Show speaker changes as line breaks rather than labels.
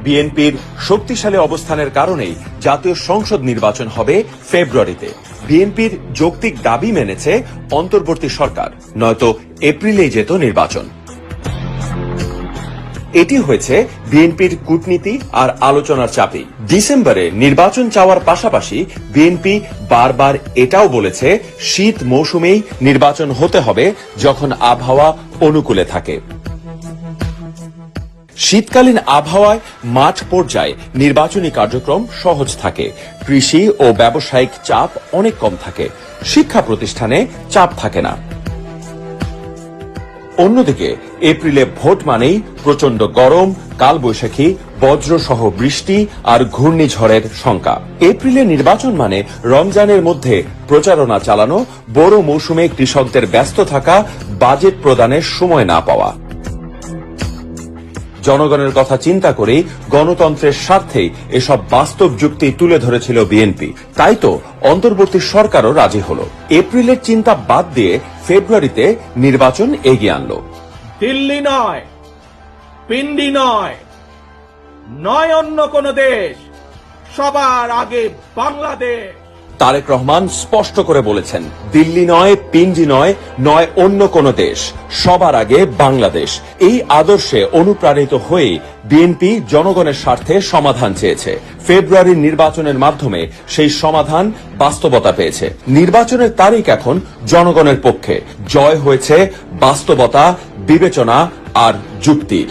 বিএনপির শক্তিশালী অবস্থানের কারণেই জাতীয় সংসদ নির্বাচন হবে ফেব্রুয়ারিতে। বিএনপির যৌক্তিক দাবি মেনেছে অন্তর্বর্তী সরকার, নয়তো এপ্রিলেই যেত নির্বাচন। এটি হয়েছে বিএনপির কূটনীতি আর আলোচনার চাপে। ডিসেম্বরে নির্বাচন চাওয়ার পাশাপাশি বিএনপি বারবার এটাও বলেছে শীত মৌসুমেই নির্বাচন হতে হবে, যখন আবহাওয়া অনুকূলে থাকে। শীতকালীন আবহাওয়ায় মাঠ পর্যায়ে নির্বাচনী কার্যক্রম সহজ থাকে, কৃষি ও ব্যবসায়িক চাপ অনেক কম থাকে, শিক্ষা প্রতিষ্ঠানে চাপ থাকে না। অন্যদিকে এপ্রিলে ভোট মানেই প্রচন্ড গরম, কালবৈশাখী, বজ্রসহ বৃষ্টি আর ঘূর্ণিঝড়ের শঙ্কা। এপ্রিলে নির্বাচন মানে রমজানের মধ্যে প্রচারণা চালানো, বড় মৌসুমে কৃষকদের ব্যস্ত থাকা, বাজেট প্রদানের সময় না পাওয়া। জনগণের কথা চিন্তা করেই গণতন্ত্রের স্বার্থেই এসব বাস্তব যুক্তি তুলে ধরেছিল বিএনপি। তাই তো অন্তর্বর্তী সরকারও রাজি হল। এপ্রিলের চিন্তা বাদ দিয়ে ফেব্রুয়ারিতে নির্বাচন এগিয়ে আনল।
দিল্লি নয়, পিন্ডি নয়, নয় অন্য কোন দেশ, সবার আগে বাংলাদেশ।
তারেক রহমান স্পষ্ট করে বলেছেন, দিল্লি নয়, পিন্ডি নয়, নয় অন্য কোন দেশ, সবার আগে বাংলাদেশ। এই আদর্শে অনুপ্রাণিত হয়ে বিএনপি জনগণের স্বার্থে সমাধান চেয়েছে। ফেব্রুয়ারির নির্বাচনের মাধ্যমে সেই সমাধান বাস্তবতা পেয়েছে। নির্বাচনের তারিখ এখন জনগণের পক্ষে। জয় হয়েছে বাস্তবতা, বিবেচনা আর যুক্তির।